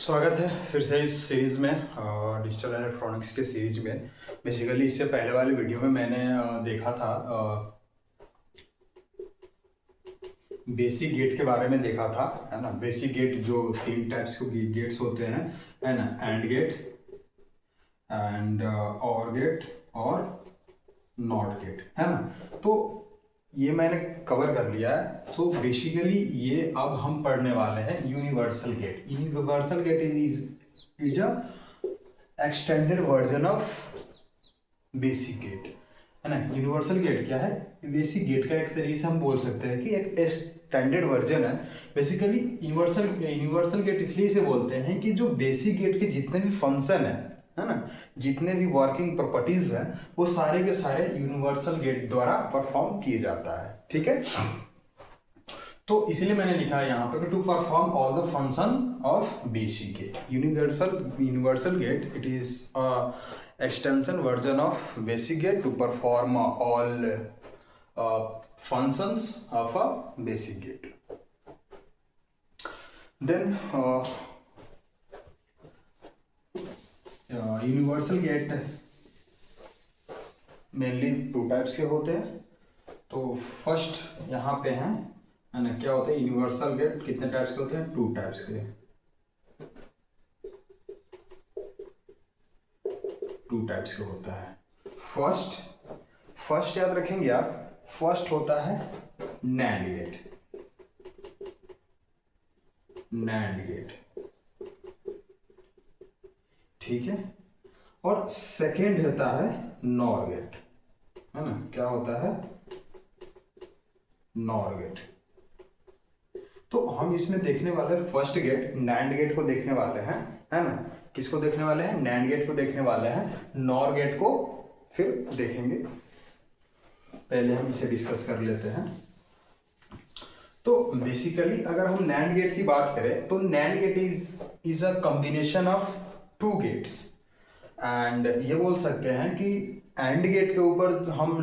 स्वागत है फिर से इस सीरीज़ में डिजिटल इलेक्ट्रॉनिक्स के सीरीज में। बेसिकली इससे पहले वाली वीडियो में मैंने देखा था, बेसिक गेट के बारे में देखा था, है ना। बेसिक गेट जो तीन टाइप्स के गेट्स होते हैं, है ना, एंड गेट एंड और गेट और नॉट गेट, है ना। तो ये मैंने कवर कर लिया है। तो बेसिकली ये अब हम पढ़ने वाले हैं universal gate. Universal gate is a extended version of basic gate, है ना। यूनिवर्सल गेट क्या है? बेसिक गेट का एक तरीके से हम बोल सकते हैं कि एक एक्सटेंडेड वर्जन है। बेसिकली यूनिवर्सल गेट इसलिए इसे बोलते हैं कि जो बेसिक गेट के जितने भी फंक्शन है ना, जितने भी वर्किंग प्रॉपर्टीज हैं, वो सारे के सारे यूनिवर्सल गेट द्वारा परफॉर्म किए जाता है। ठीक है, तो इसलिए मैंने लिखा है यहाँ पे to perform all the function of basic gate. Universal gate it is extension version of basic gate to perform all functions of a basic gate. Then universal gate mainly two types के होते हैं। तो first यहाँ पे है ना, क्या होते हैं यूनिवर्सल गेट? कितने टाइप्स के होते हैं? टू टाइप्स के, टू टाइप्स का होता है। फर्स्ट याद रखेंगे आप, फर्स्ट होता है नैंड गेट। नैंड गेट, ठीक है। और सेकेंड होता है नॉर गेट, है ना। क्या होता है? NOR gate. तो हम इसमें देखने वाले फर्स्ट गेट नैंड गेट को देखने वाले हैं, है ना। किसको देखने वाले हैं? नैंड गेट को देखने वाले हैं। नॉर गेट को फिर देखेंगे। पहले हम इसे डिस्कस कर लेते हैं। तो बेसिकली अगर हम नैंड गेट की बात करें तो NAND gate is a combination of two gates. And ये बोल सकते हैं कि एंड गेट के ऊपर हम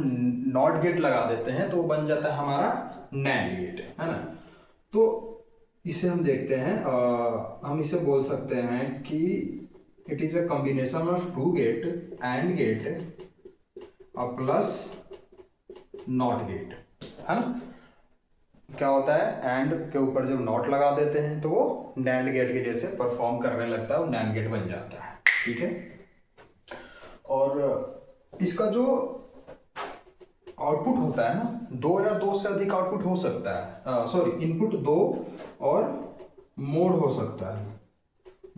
नॉट गेट लगा देते हैं तो बन जाता है हमारा नैंड गेट, है ना। तो इसे हम देखते हैं, हम इसे बोल सकते हैं कि it is a combination of two gate, AND gate plus NOT gate, है ना। क्या होता है? एंड के ऊपर जब नॉट लगा देते हैं तो वो नैंड गेट के जैसे परफॉर्म करने लगता है, वो नैंड गेट बन जाता है। ठीक है, और इसका जो आउटपुट होता है ना, दो या दो से अधिक आउटपुट हो सकता है, सॉरी इनपुट दो और मोड हो सकता है,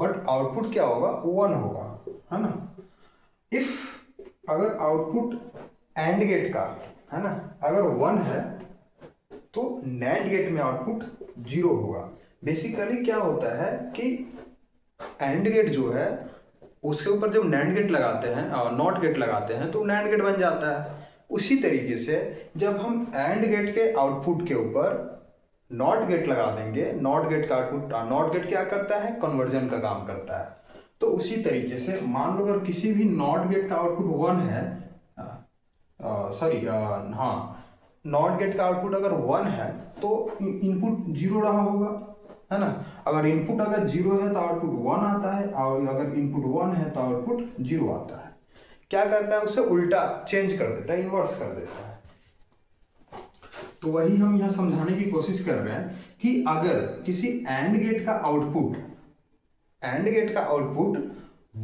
बट आउटपुट क्या होगा? वन होगा, है ना। इफ अगर आउटपुट एंड गेट का, है ना, अगर वन है तो नैंड गेट में आउटपुट जीरो होगा। बेसिकली क्या होता है कि एंड गेट जो है उसके ऊपर जब नैंड गेट लगाते हैं और नॉट गेट लगाते हैं तो नैंड गेट बन जाता है। उसी तरीके से जब हम एंड गेट के आउटपुट के ऊपर नॉट गेट लगा देंगे, नॉट गेट का आउटपुट, नॉट गेट क्या करता है? कन्वर्जन का काम करता है। तो उसी तरीके से मान लो अगर किसी भी नॉट गेट का आउटपुट वन है, सॉरी हाँ, नॉट गेट का आउटपुट अगर वन है तो इनपुट जीरो रहा होगा, है ना। अगर इनपुट अगर जीरो है तो आउटपुट वन आता है, और अगर इनपुट वन है तो आउटपुट जीरो आता है। क्या करता है? उसे उल्टा चेंज कर देता है, इन्वर्स कर देता है। तो वही हम यहां समझाने की कोशिश कर रहे हैं कि अगर किसी एंड गेट का आउटपुट, एंड गेट का आउटपुट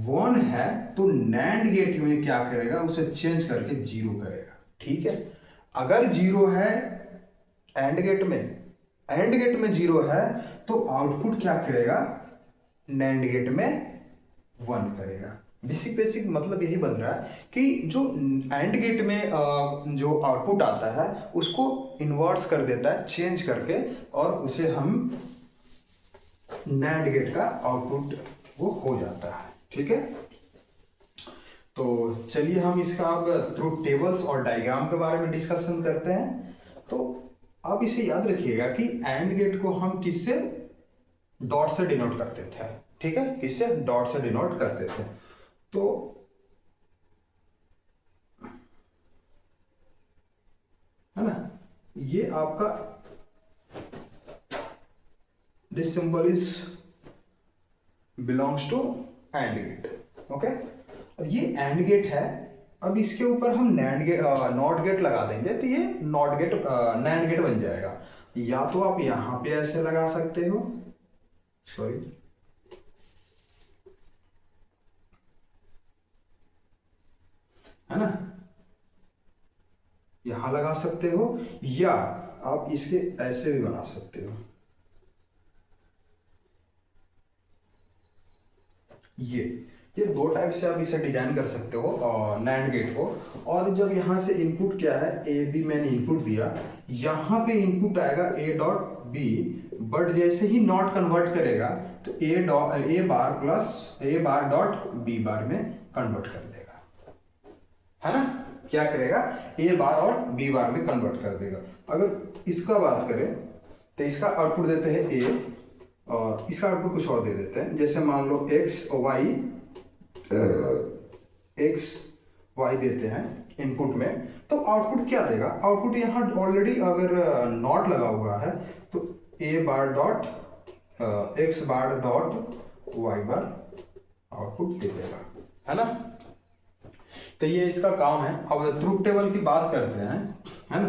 वन है तो नैंड गेट में क्या करेगा? उसे चेंज करके जीरो करेगा। ठीक है, अगर जीरो है एंड गेट में, एंड गेट में जीरो है तो आउटपुट क्या करेगा? नैंड गेट में वन करेगा। बेसिक मतलब यही बन रहा है कि जो एंड गेट में जो आउटपुट आता है उसको इन्वर्स कर देता है चेंज करके, और उसे हम नैंड गेट का आउटपुट वो हो जाता है। ठीक है, तो चलिए हम इसका अब थ्रू टेबल्स और डायग्राम के बारे में डिस्कशन करते हैं। तो अब इसे याद रखिएगा कि एंड गेट को हम किससे डॉट से डिनोट करते थे? ठीक है, किससे? डॉट से डिनोट करते थे। तो है ना, ये आपका this symbol is belongs to AND gate. Okay, अब ये एंड गेट है, अब इसके ऊपर हम नैंड गेट नॉट गेट लगा देंगे तो ये नॉट गेट नैंड गेट बन जाएगा। या तो आप यहां पे ऐसे लगा सकते हो, सॉरी, है ना, यहां लगा सकते हो, या आप इसके ऐसे भी बना सकते हो, ये दो टाइप से आप इसे डिजाइन कर सकते हो नैंड गेट को। और जब यहाँ से इनपुट क्या है, ए बी मैंने इनपुट दिया, यहाँ पे इनपुट आएगा ए डॉट बी, बट जैसे ही नॉट कन्वर्ट करेगा तो A bar plus A bar dot B bar में कन्वर्ट कर देगा, है ना, क्या करेगा, ए बार और बी बार में कन्वर्ट कर देगा। अगर इसका बात करें तो इसका आउटपुट देते हैं ए, और इसका आउटपुट कुछ और दे देते हैं, जैसे मान लो एक्स वाई देते हैं इनपुट में, तो आउटपुट क्या देगा, आउटपुट यहाँ ऑलरेडी अगर नॉट लगा हुआ है तो A bar dot X bar dot Y bar output दे देगा, है ना। तो ये इसका काम है। अब ट्रुथ टेबल की बात करते हैं, है ना,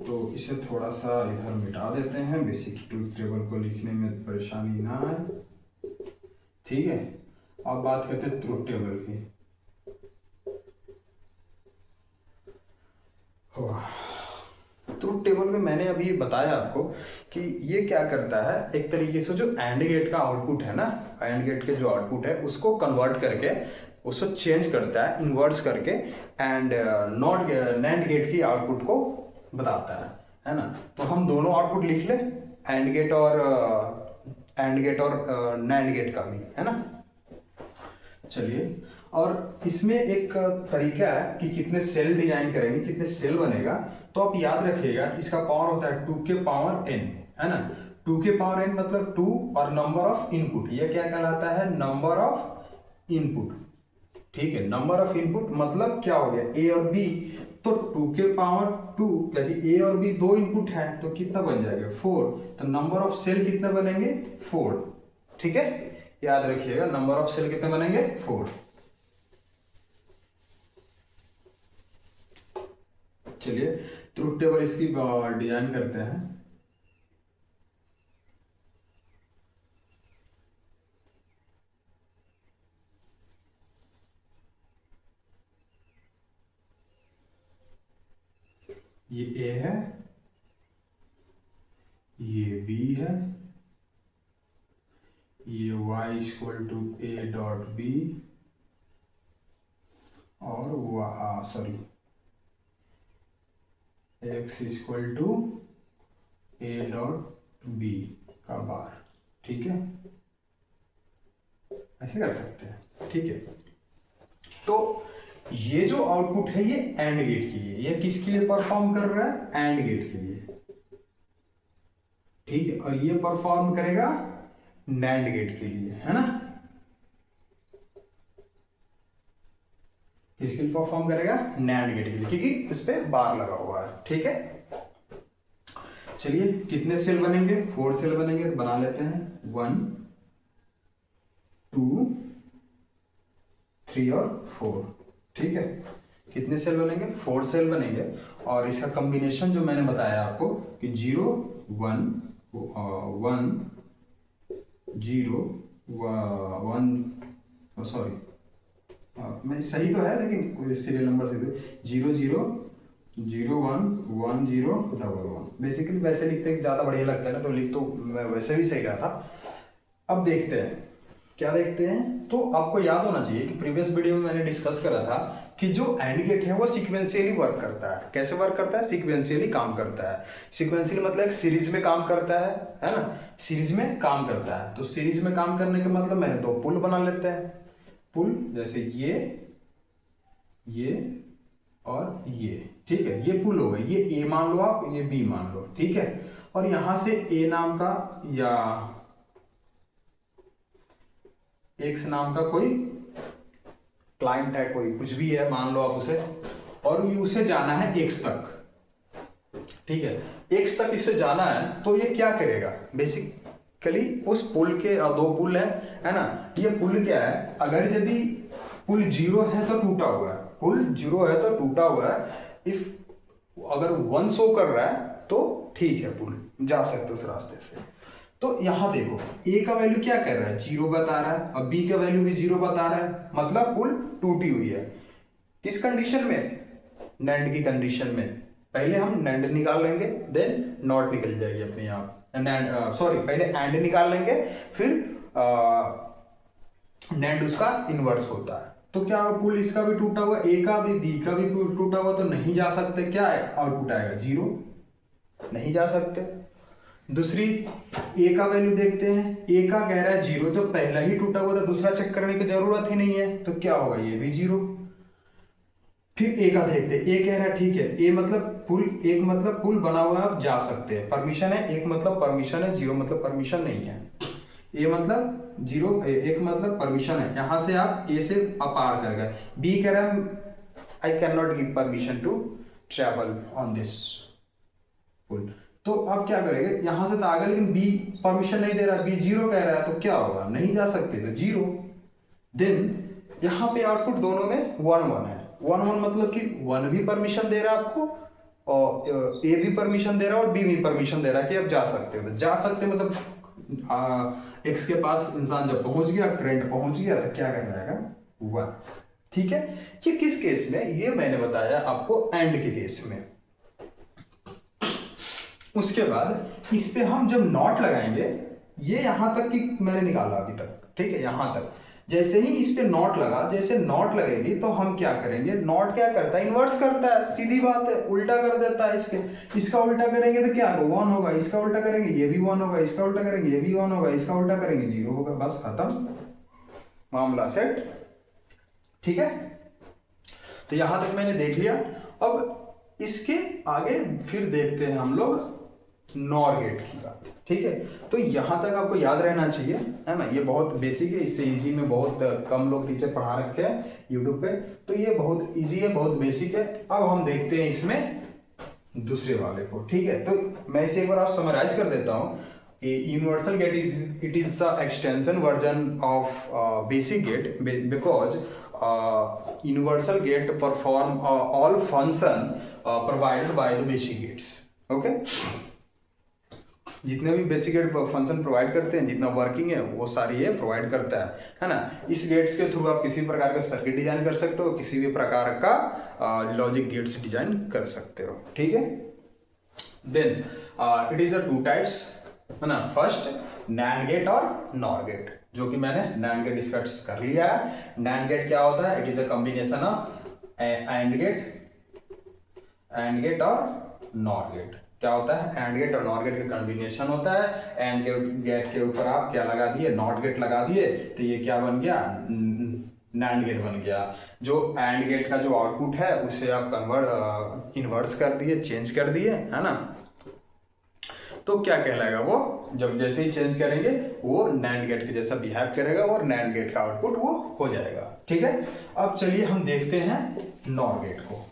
तो इसे थोड़ा सा इधर मिटा देते हैं, बेसिक ट्रुथ टेबल को लिखने में परेशानी ना आए, ठीक है। अब बात करते हैं ट्रुथ टेबल की। ट्रुथ टेबल में मैंने अभी बताया आपको कि ये क्या करता है, एक तरीके से जो एंड गेट का आउटपुट है ना, एंड गेट के जो आउटपुट है उसको कन्वर्ट करके उसको चेंज करता है इन्वर्स करके, एंड नॉट नैंड गेट की आउटपुट को बताता है ना। तो हम दोनों आउटपुट लिख ले, एंड गेट और नैंड गेट का भी, है ना। चलिए, और इसमें एक तरीका है कि कितने सेल डिजाइन करेंगे, कितने सेल बनेगा, तो आप याद रखिएगा इसका पावर होता है 2 के पावर n, है ना। 2 के पावर n मतलब 2 और नंबर ऑफ इनपुट, ये क्या कहलाता है, नंबर ऑफ इनपुट, ठीक है। नंबर ऑफ इनपुट मतलब क्या हो गया, ए और बी, तो 2 के पावर 2, यदि ए और बी दो इनपुट है तो कितना बन जाएगा, 4, तो नंबर ऑफ सेल कितने बनेंगे, 4, ठीक है। याद रखिएगा नंबर ऑफ सेल कितने बनेंगे, 4। चलिए ट्रुथ टेबल इसकी डिजाइन करते हैं। ये ए है, ये बी है, ये y equal to A dot B, और sorry x equal to A dot B का बार, ठीक है, ऐसे कर सकते हैं, ठीक है। तो ये जो आउटपुट है ये एंड गेट के लिए, ये किसके लिए परफॉर्म कर रहा है, एंड गेट के लिए, ठीक है, और ये परफॉर्म करेगा नैंड गेट के लिए, है ना। किसके लिए परफॉर्म करेगा, नैंड गेट के लिए, क्योंकि इस पे बार लगा हुआ है, ठीक है। चलिए कितने सेल बनेंगे, 4 सेल बनेंगे, बना लेते हैं 1 2 3 और 4, ठीक है। कितने सेल बनेंगे, 4 सेल बनेंगे, और इसका कॉम्बिनेशन जो मैंने बताया आपको कि 0 1 1 0 1, सॉरी मैं सही तो है लेकिन कोई सीरियल नंबर से 0 0 0 1 1 0 1 1, बेसिकली वैसे लिखते ज़्यादा बढ़िया लगता है ना, तो लिख तो मैं वैसे भी सही रहा था। अब देखते हैं क्या देखते हैं। तो आपको याद होना चाहिए कि प्रीवियस वीडियो में मैंने डिस्कस करा था कि जो एंड गेट है वो सीक्वेंशियली वर्क करता है। कैसे वर्क करता है, सीक्वेंशियली काम करता है। सीक्वेंशियली मतलब एक सीरीज में काम करता है ना, सीरीज में काम करता है। तो सीरीज में काम करने का मतलब मैंने 2 पुल बना लेते हैं, पुल जैसे ये और ये, ठीक है, ये पुल हो गए, ये ए मान लो आप, ये बी मान लो, ठीक है। और यहां से ए नाम का या एक्स नाम का कोई क्लाइंट है, कोई कुछ भी है मान लो आप उसे, और उसे जाना है एक्स तक, ठीक है, एक्स तक इसे जाना है। तो ये क्या करेगा, बेसिक उस पुल के दो पुल है ना। ये पुल क्या है, अगर यदि पुल जीरो है तो टूटा हुआ है, पुल जीरो है तो टूटा हुआ है। इफ अगर 1 शो कर रहा है तो ठीक है, पुल जा सकते हो उस रास्ते से। तो यहां देखो ए का वैल्यू क्या कर रहा है, 0 बता रहा है, और बी का वैल्यू भी 0 बता रहा है, मतलब पुल टूटी हुई है। किस कंडीशन में, नैंड की कंडीशन में। पहले हम नैंड निकाल लेंगे, देन नॉट निकल जाएगी अपने आप, सॉरी पहले एंड निकाल लेंगे, फिर नैंड उसका इनवर्स होता है। तो क्या पुल इसका भी टूटा हुआ, ए का भी बी का भी टूटा हुआ, तो नहीं जा सकते, क्या आउटपुट आएगा 0, नहीं जा सकते। दूसरी ए का वैल्यू देखते हैं, ए का कह रहा है 0, तो पहला ही टूटा हुआ था, दूसरा चेक करने की जरूरत ही नहीं है, तो क्या होगा, ये भी 0। फिर ए का देखते हैं, ए कह रहा है ठीक है, ए मतलब पुल, एक मतलब पुल बना हुआ है, आप जा सकते हैं, परमिशन है, एक मतलब परमिशन है, 0 मतलब परमिशन नहीं है। ए मतलब 0, एक मतलब परमिशन है, यहां से आप ए से अपार कर गए। बी कह रहा है I can not give permission to travel on this पुल, तो अब क्या करेंगे, यहां से तो आ गए, लेकिन बी परमिशन नहीं दे रहा, बी 0 कह रहा है, तो क्या होगा, नहीं जा सकते, तो 0। देन यहां पे आउटपुट दोनों में 1 1 है, 1 1 मतलब कि 1 भी परमिशन दे रहा है आपको, और ए भी परमिशन दे रहा है, और बी भी परमिशन दे रहा है कि आप जा सकते हो। तो जा सकते मतलब एक्स के पास इंसान जब पहुंच गया, करंट पहुंच गया, तो क्या कहलाएगा, 1। ठीक है, ये किस केस में, ये मैंने बताया आपको एंड के केस में। उसके बाद इस पे हम जब नॉट लगाएंगे, ये यहां तक की मैंने निकाला अभी तक, ठीक है, यहां तक। जैसे ही इस पे नॉट लगा, जैसे नॉट लगेगी तो हम क्या करेंगे, नॉट क्या करता है, इन्वर्स करता है, सीधी बात है, उल्टा कर देता है इसके। इसका उल्टा करेंगे तो क्या होगा, 1 होगा, इसका उल्टा करेंगे ये भी 1 होगा, इसका उल्टा करेंगे ये भी 1 होगा, इसका उल्टा करेंगे 0 होगा, बस खत्म, मामला सेट। ठीक है, तो यहां तक मैंने देख लिया। अब इसके आगे फिर देखते हैं हम लोग नॉर गेट की बात। ठीक है, तो यहां तक आपको याद रहना चाहिए, है ना, ये बहुत बेसिक है, इससे इजी में बहुत कम लोग टीचर पढ़ा रखे हैं यूट्यूब पे, तो ये बहुत इजी है, बहुत बेसिक है। अब हम देखते हैं इसमें दूसरे वाले को। ठीक है, तो मैं इसे एक बार आप समराइज कर देता हूं कि universal gate it is the extension version of basic gate, because universal gate perform all function provided by the basic gates. Okay, जितने भी बेसिक गेट फंक्शन प्रोवाइड करते हैं, जितना वर्किंग है वो सारी ये प्रोवाइड करता है ना। इस गेट्स के थ्रू आप किसी भी प्रकार का सर्किट डिजाइन कर सकते हो, किसी भी प्रकार का लॉजिक गेट्स डिजाइन कर सकते हो। ठीक है, then it is a 2 types, है ना। फर्स्ट नैंड गेट और नॉर गेट, जो कि मैंने नैंड गेट डिस्कस कर लिया है। नैंड गेट क्या होता है, it is a combination of AND gate और नॉर गेट। क्या होता है, एंड गेट और नॉर गेट का कॉम्बिनेशन होता है। एंड गेट के ऊपर आप क्या लगा दिए, नॉट गेट लगा दिए, तो ये क्या बन गया, नैंड गेट बन गया। जो एंड गेट का जो आउटपुट है उसे आप कन्वर्ट इन्वर्स कर दिए, चेंज कर दिए, है ना, तो क्या कहलाएगा वो, जब जैसे ही चेंज करेंगे वो नैंड गेट के जैसा बिहेव करेगा और नैंड गेट का आउटपुट वो हो जाएगा। ठीक है, अब चलिए हम देखते हैं नॉर गेट को।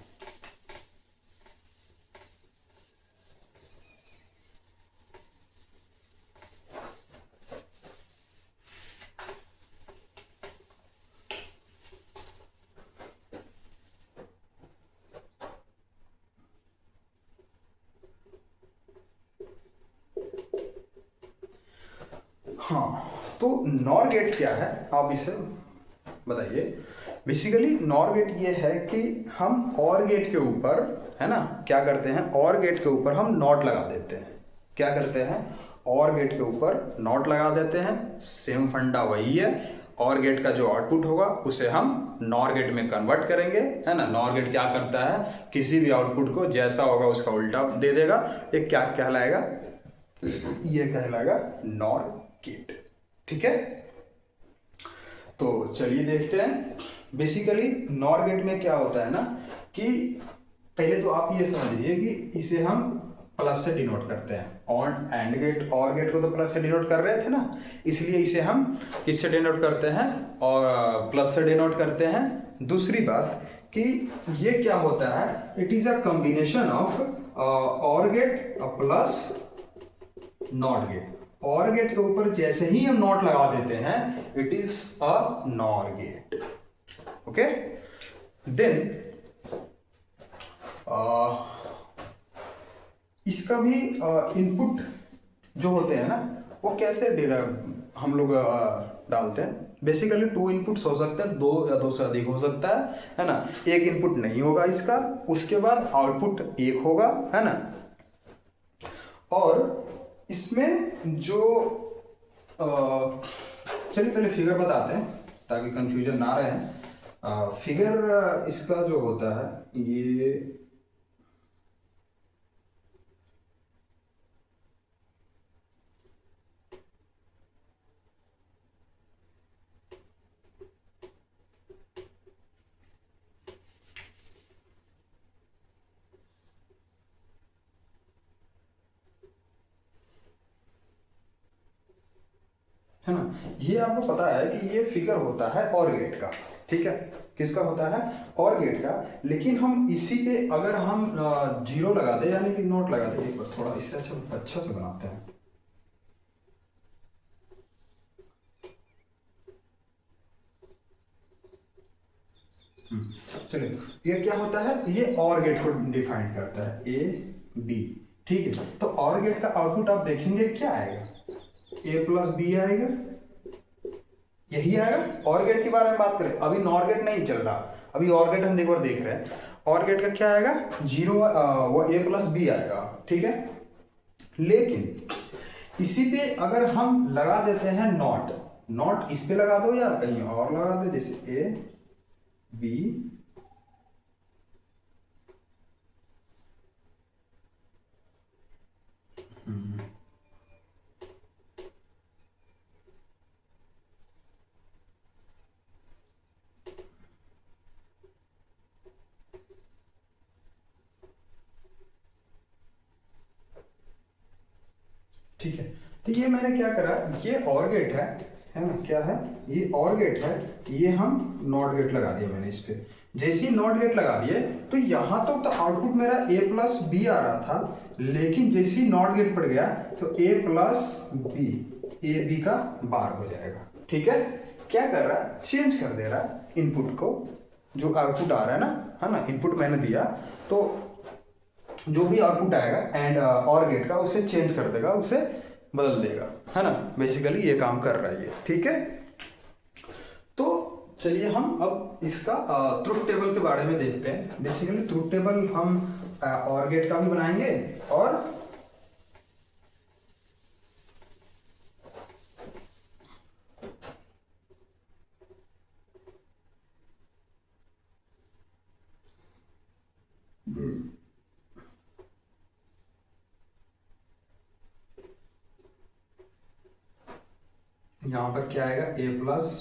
हाँ, तो नॉर गेट क्या है, आप इसे बताइए। बेसिकली नॉर गेट ये है कि हम और गेट के ऊपर, है ना, क्या करते हैं, और गेट के ऊपर हम नॉट लगा देते हैं। क्या करते हैं, और गेट के ऊपर नॉट लगा देते हैं। सेम फंडा वही है, और गेट का जो आउटपुट होगा उसे हम नॉर गेट में कन्वर्ट करेंगे, है ना। नॉर गेट क्या करता है, किसी भी आउटपुट को जैसा होगा उसका उल्टा दे देगा। ये क्या कहलाएगा, ये कहलाएगा नॉर गेट। ठीक है, तो चलिए देखते हैं। बेसिकली नॉर गेट में क्या होता है ना, कि पहले तो आप ये समझिए कि इसे हम प्लस से डिनोट करते हैं। On and gate, OR gate को तो प्लस से डिनोट कर रहे थे ना, इसलिए इसे हम किससे डिनोट करते हैं, और प्लस से डिनोट करते हैं। दूसरी बात कि ये क्या होता है, it is a combination of OR gate plus NOT gate. OR gate के ऊपर जैसे ही हम नॉट लगा देते हैं it is a NOR gate. Okay, then इसका भी इनपुट जो होते हैं ना वो कैसे हम लोग डालते हैं। बेसिकली 2 इनपुट्स हो सकते हैं, 2 या 2 से अधिक हो सकता है ना। एक इनपुट नहीं होगा इसका, उसके बाद आउटपुट 1 होगा, है ना। और इसमें जो चलिए पहले फिगर बताते हैं ताकि कंफ्यूजन ना रहे। फिगर इसका जो होता है ये है ना, ये आपको पता है कि ये फिगर होता है और गेट का, ठीक है। किसका होता है? और गेट का। लेकिन हम इसी पे अगर हम 0 लगा दे यानी कि नोट लगा दे, एक बार थोड़ा इससे अच्छा से बनाते हैं। चलिए, ये क्या होता है? ये और गेट को डिफाइन करता है, ए बी, ठीक है। तो और गेट का आउटपुट आप देखेंगे क्या आएगा? ए प्लस बी आएगा, यही आएगा। और गेट के बारे में बात करें, अभी नॉर गेट नहीं चल रहा, अभी और गेट हम देख रहे हैं। और गेट का क्या आएगा? 0 वो ए प्लस बी आएगा, ठीक है। लेकिन इसी पे अगर हम लगा देते हैं नॉट इस पे लगा दो या कहीं और लगा दो, जैसे ए बी ठीक है। तो ये मैंने क्या करा, ये और गेट है ना, क्या है ये? और गेट है, ये हम नॉट गेट लगा दिया मैंने इस पे। जैसे ही नॉट गेट लगा दिए तो यहां तक तो आउटपुट मेरा ए प्लस बी आ रहा था, लेकिन जैसे ही नॉट गेट पड़ गया तो ए प्लस बी, ए बी का बार हो जाएगा, ठीक है। क्या कर रहा है? चेंज कर दे रहा है इनपुट को, जो आउटपुट आ रहा है ना, इनपुट मैंने दिया तो जो भी आउटपुट आएगा एंड और गेट का उसे चेंज कर देगा, उसे बदल देगा, है ना। बेसिकली ये काम कर रहा है ये, ठीक है। तो चलिए हम अब इसका ट्रुथ टेबल के बारे में देखते हैं। बेसिकली ट्रुथ टेबल हम और गेट का भी बनाएंगे और यहाँ पर क्या आएगा? ए प्लस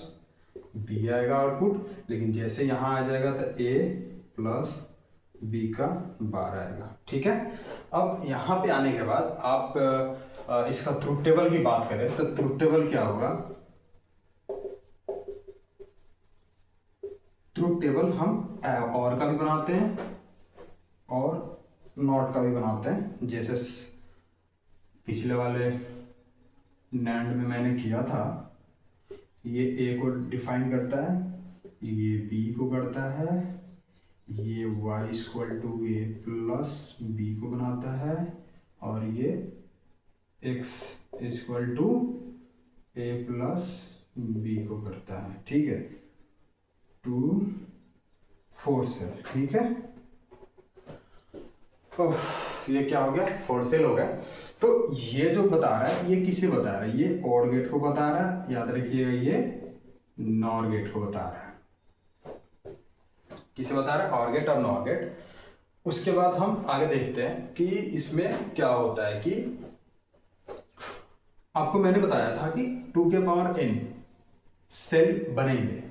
बी आएगा आउटपुट, लेकिन जैसे यहाँ आ जाएगा तो ए प्लस बी का बार आएगा, ठीक है। अब यहाँ पे आने के बाद आप इसका ट्रुथ टेबल की बात करें तो ट्रुथ टेबल क्या होगा? ट्रुथ टेबल हम और का भी बनाते हैं और नॉट का भी बनाते हैं, जैसे पिछले वाले नैंड में मैंने किया था। ये ए को डिफाइन करता है, ये बी को करता है, ये y equal to A plus B को बनाता है, और ये x equal to A plus B को करता है, ठीक है। 2 4 सेल, ठीक है। ये क्या हो गया? 4 सेल हो गया। तो ये जो बता रहा है ये किसे बता रहा है? ये और गेट को बता रहा है, याद रखिएगा ये नॉर गेट को बता रहा है। किसे बता रहा है? और गेट और नॉर गेट। उसके बाद हम आगे देखते हैं कि इसमें क्या होता है कि आपको मैंने बताया था कि 2 के पावर n सेल बनेंगे।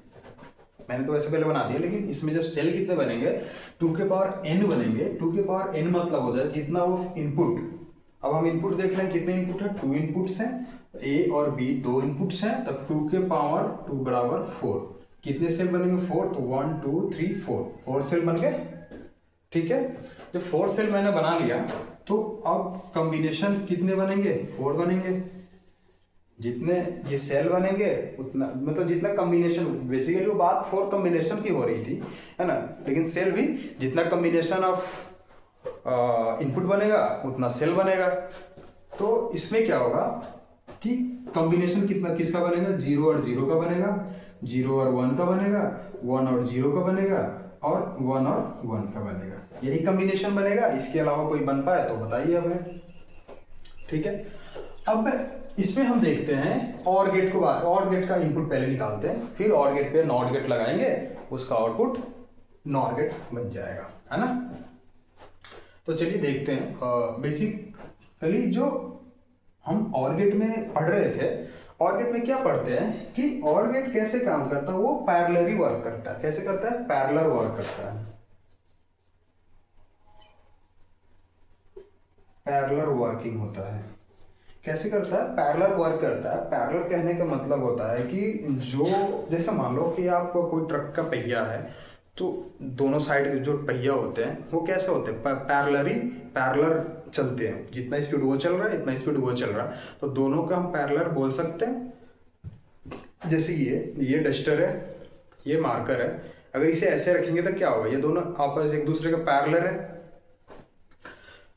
मैंने तो वैसे पहले बना दिया, लेकिन इसमें जब सेल कितने बनेंगे? 2 के पावर n बनेंगे। 2 के पावर n मतलब हो जाए जितना वो इनपुट। अब हम इनपुट देख रहे हैं, कितने इनपुट है? 2 इनपुट्स हैं, a और b 2 इनपुट्स हैं, तब 2 के पावर 2 बराबर 4। कितने सेल बनेंगे? 4। तो 1 2 3 4 सेल बन गए, ठीक है। जब 4 सेल मैंने बना लिया तो अब कॉम्बिनेशन कितने बनेंगे? 4 बनेंगे। जितने ये सेल बनेंगे उतना, मतलब जितना कम्बिनेशन, बेसिकली वो बात फॉर कम्बिनेशन की हो रही थी, है ना, लेकिन सेल भी जितना कम्बिनेशन ऑफ इनपुट बनेगा उतना सेल बनेगा। तो इसमें क्या होगा कि कॉम्बिनेशन कितना किसका बनेगा, 0 और 0 का बनेगा, 0 और 1 का बनेगा, 1 और 0 का बनेगा, और 1 और 1 का बनेगा। यही कॉम्बिनेशन बनेगा, इसके अलावा कोई बन पाए तो बताइए हमें। ठीक है, अब इसमें हम देखते हैं और गेट को, और गेट का इनपुट पहले निकालते हैं, फिर और गेट पे नॉट गेट लगाएंगे, उसका आउटपुट नॉर गेट बन जाएगा, है ना। तो चलिए देखते हैं। बेसिकली जो हम और गेट में पढ़ रहे थे, और गेट में क्या पढ़ते हैं कि और गेट कैसे काम करता है, वो पैरेलली वर्क करता है। कैसे करता है, पैरेलल वर्क करता है, पैरेलल वर्किंग होता है। कैसे करता है, पैरेलल वर्क करता है। पैरेलल कहने का मतलब होता है कि जो, जैसे मान लो कि आपको कोई ट्रक का पहिया है, तो दोनों साइड के जो पहिया होते हैं वो कैसे होते हैं, पैरेलल चलते हैं। जितना स्पीड वो चल रहा है इतना स्पीड वो चल रहा है, तो दोनों का हम पैरेलल बोल सकते हैं। जैसे ये डस्टर है, ये मार्कर है, अगर इसे ऐसे रखेंगे तो क्या होगा, ये दोनों आपस एक दूसरे का पैरेलल है।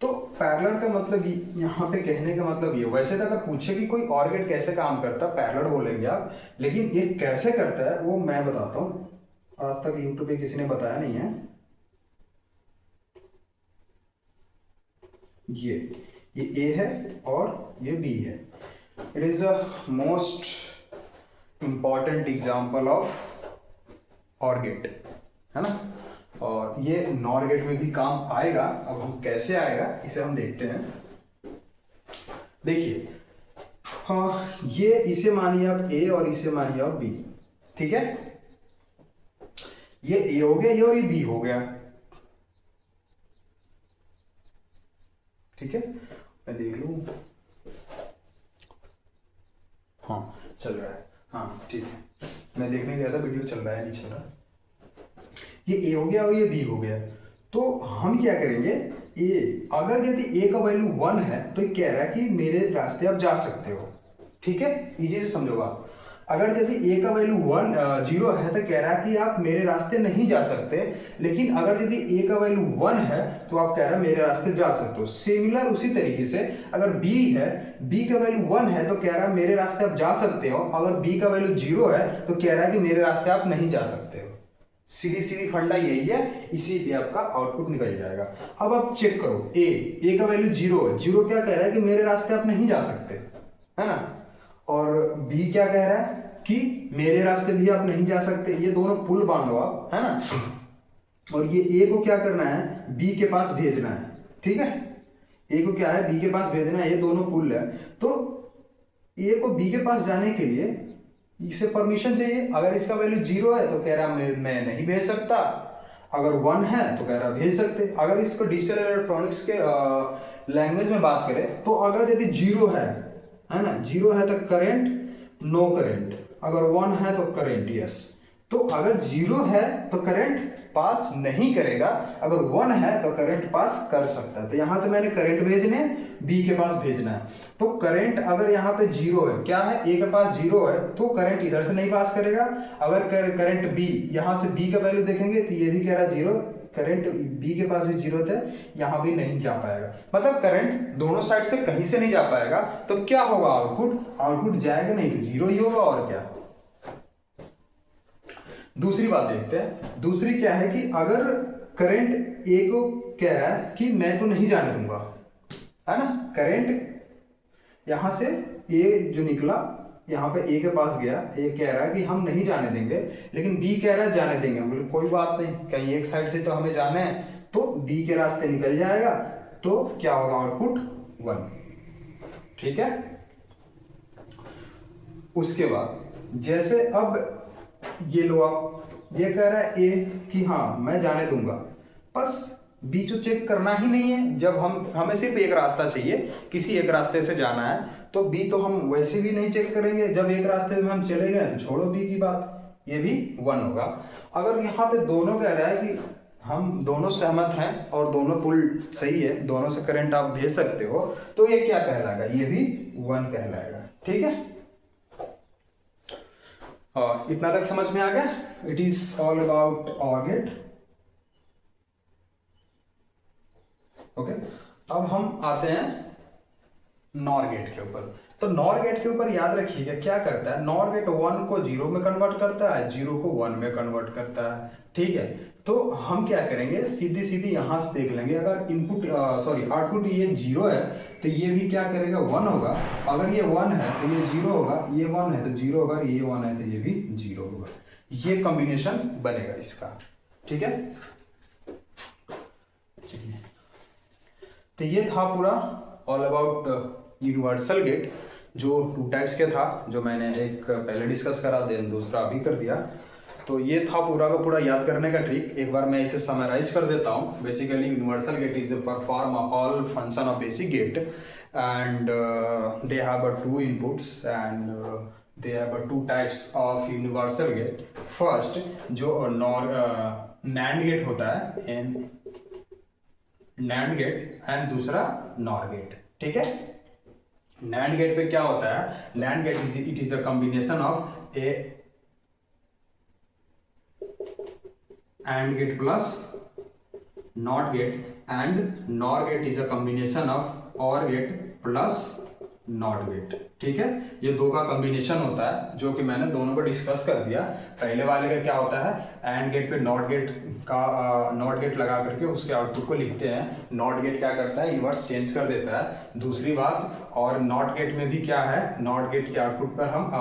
तो पैरेलल का मतलब यहाँ पे कहने का मतलब ये, वैसे तो अगर पूछे कि कोई और गेट कैसे काम करता है, पैरेलल बोलेंगे आप, लेकिन ये कैसे करता है वो मैं बताता हूँ। आज तक यूट्यूब पे किसी ने बताया नहीं है। ये ए है और ये बी है। It is a most important example of OR gate, है ना। और ये नॉर गेट में भी काम आएगा। अब हम कैसे आएगा इसे हम देखते हैं। देखिए, हाँ, ये इसे मानिए आप ए और इसे मानिए आप बी, ठीक है। ये ए हो गया, ये और ये बी हो गया, ठीक है। मैं देख लूं, हाँ चल रहा है, हाँ ठीक है। मैं देखने गया था, वीडियो चल रहा है नहीं चल रहा। ये ए हो गया और ये बी हो गया, तो हम क्या करेंगे, ए, अगर यदि ए का वैल्यू 1 है तो ये कह रहा है कि मेरे रास्ते आप जा सकते हो, ठीक है। इजी से समझोगा। अगर यदि ए का वैल्यू 0 है तो कह रहा है कि आप मेरे रास्ते नहीं जा सकते। लेकिन अगर यदि ए का वैल्यू 1 है तो आप कह रहा है मेरे रास्ते जा सकते हो। सिमिलर उसी तरीके से अगर बी है, बी का वैल्यू 1 है तो कह रहा है मेरे रास्ते आप जा सकते हो। अगर बी का वैल्यू 0 है तो कह रहा है कि मेरे रास्ते आप नहीं जा सकते हो। सीधी सीधी फंडा यही है, इसी पे आपका आउटपुट निकल जाएगा। अब आप चेक करो, ए का वैल्यू 0 है, 0 क्या कह रहा है कि मेरे रास्ते आप नहीं जा सकते, है ना। और बी क्या कह रहा है कि मेरे रास्ते भी आप नहीं जा सकते। ये दोनों पुल बांधो आप, है ना। और ये ए को क्या करना है, बी के पास भेजना है, ठीक है। ए को क्या है, बी के पास भेजना है। ये दोनों पुल है, तो ए को बी के पास जाने के लिए इसे परमिशन चाहिए। अगर इसका वैल्यू 0 है तो कह रहा मैं नहीं भेज सकता, अगर 1 है तो कह रहा भेज सकते। अगर इसको डिजिटल इलेक्ट्रॉनिक्स के लैंग्वेज में बात करें तो अगर यदि 0 है ना, 0 है तो करंट, नो करंट। अगर 1 है तो करंट, यस। तो अगर 0 है तो करंट पास नहीं करेगा, अगर 1 है तो करंट पास कर सकता है। तो यहां से मैंने करंट भेजने, बी के पास भेजना है। तो करंट अगर यहाँ पे 0 है, क्या है, ए के पास 0 है, तो करंट इधर से नहीं पास करेगा। अगर करंट बी, यहां से बी का वैल्यू देखेंगे तो ये भी कह रहा है 0, करंट बी के पास भी 0 है, यहां भी नहीं जा पाएगा। मतलब करंट दोनों साइड से कहीं से नहीं जा पाएगा। तो क्या होगा, आउटपुट जाएगा नहीं तो 0 ही होगा, और क्या। दूसरी बात देखते हैं। दूसरी क्या है कि अगर करंट ए को कह रहा है कि मैं तो नहीं जाने दूंगा, है ना। करंट यहां से ए जो निकला, यहाँ पे ए के पास गया, ए कह रहा है कि हम नहीं जाने देंगे, लेकिन बी कह रहा है जाने देंगे। बोले कोई बात नहीं, कहीं एक साइड से तो हमें जाना है, तो बी के रास्ते निकल जाएगा। तो क्या होगा, आउटपुट 1, ठीक है। उसके बाद जैसे अब ये लो आप, ये कह रहा है ए कि हाँ मैं जाने दूंगा, बस बी तो चेक करना ही नहीं है। जब हमें सिर्फ एक रास्ता चाहिए, किसी एक रास्ते से जाना है, तो बी तो हम वैसे भी नहीं चेक करेंगे। जब एक रास्ते में हम चले गए तो छोड़ो बी की बात, ये भी 1 होगा। अगर यहाँ पे दोनों कह रहा है कि हम दोनों सहमत हैं और दोनों पुल सही है, दोनों से करंट आप भेज सकते हो, तो ये क्या कहलाएगा, ये भी 1 कहलाएगा, ठीक है। इतना तक समझ में आ गया? इट इज ऑल अबाउट और गेट। ओके, अब हम आते हैं नॉर गेट के ऊपर। तो नॉर गेट के ऊपर याद रखिएगा क्या करता है, नॉर गेट 1 को 0 में कन्वर्ट करता है, 0 को 1 में कन्वर्ट करता है। ठीक है, तो हम क्या करेंगे, सीधी सीधी यहां से देख लेंगे, अगर इनपुट आउटपुट ये 0 है तो ये भी क्या करेगा 1 होगा, अगर ये 1 है तो ये 0 होगा, ये 1 है तो 0 होगा, ये 1 है तो ये भी 0 होगा। ये कॉम्बिनेशन बनेगा इसका। ठीक है, चलिए, तो ये था पूरा ऑल अबाउट यूनिवर्सल गेट, जो 2 टाइप्स के था, जो मैंने एक पहले डिस्कस करा, देन दूसरा अभी कर दिया। तो ये था पूरा का पूरा याद करने का ट्रिक। एक बार मैं इसे समराइज कर देता हूँ। Basically universal gate is perform all function of basic gate and they have 2 inputs and they have 2 types of universal gate. First जो नैंड गेट होता है, नैंड गेट, एंड दूसरा नॉर गेट। ठीक है, नैंड गेट पे क्या होता है, NAND gate it is a combination of a AND gate plus NOT gate, and NOR gate is a combination of OR gate plus NOT gate. ठीक है, ये 2 का कॉम्बिनेशन होता है, जो कि मैंने दोनों को डिस्कस कर दिया। पहले वाले का क्या होता है, AND गेट पे नॉट गेट लगा करके उसके आउटपुट को लिखते हैं। नॉट गेट क्या करता है, इनवर्स चेंज कर देता है। दूसरी बात, और नॉट गेट में भी क्या है, नॉट गेट के आउटपुट पर हम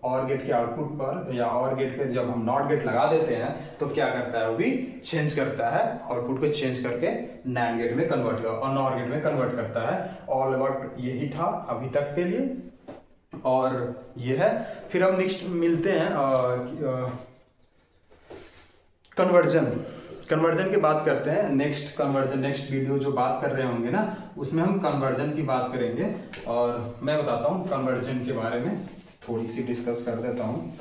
OR गेट के आउटपुट पर या OR गेट पे जब हम नॉट गेट लगा देते हैं तो क्या करता है, वो भी चेंज करता है, आउटपुट को चेंज करके नैंड गेट में कन्वर्ट और नॉर गेट में कन्वर्ट करता है। ऑल अबाउट यही था अभी तक के लिए, और ये है। फिर हम नेक्स्ट मिलते हैं कन्वर्जन की बात करते हैं। नेक्स्ट वीडियो जो बात कर रहे होंगे ना, उसमें हम कन्वर्जन की बात करेंगे, और मैं बताता हूँ कन्वर्जन के बारे में, थोड़ी सी डिस्कस कर देता हूँ।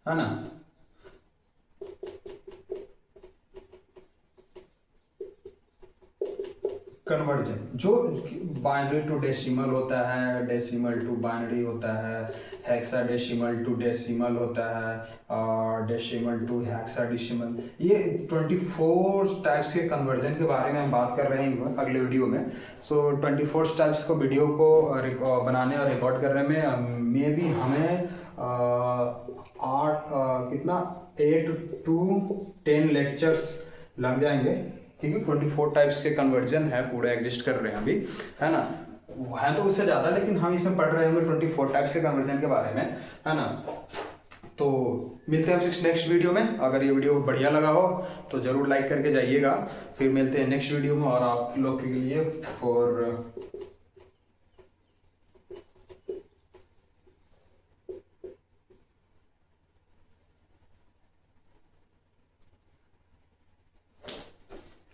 है ना, कन्वर्जन जो बाइनरी टू डेसिमल होता है, डेसिमल टू बाइनरी होता है, हेक्साडेसिमल टू डेसिमल होता है, और डेसिमल टू हेक्साडेसिमल, ये 24 टाइप्स के कन्वर्जन के बारे में हम बात कर रहे हैं अगले वीडियो में। सो 24 टाइप्स को वीडियो को बनाने और रिकॉर्ड करने में मे भी हमें 8 to 10 लेक्चर्स लग जाएंगे, क्योंकि 24 टाइप्स के कन्वर्जन है, पूरे एग्जिस्ट कर रहे हैं अभी, है ना, है तो उससे ज़्यादा, लेकिन हम इसमें पढ़ रहे होंगे 24 टाइप्स के कन्वर्जन के बारे में, है ना। तो मिलते हैं नेक्स्ट वीडियो में। अगर ये वीडियो बढ़िया लगा हो तो ज़रूर लाइक करके जाइएगा। फिर मिलते हैं नेक्स्ट वीडियो में, और आप लोग के लिए और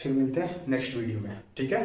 फिर मिलते हैं नेक्स्ट वीडियो में। ठीक है।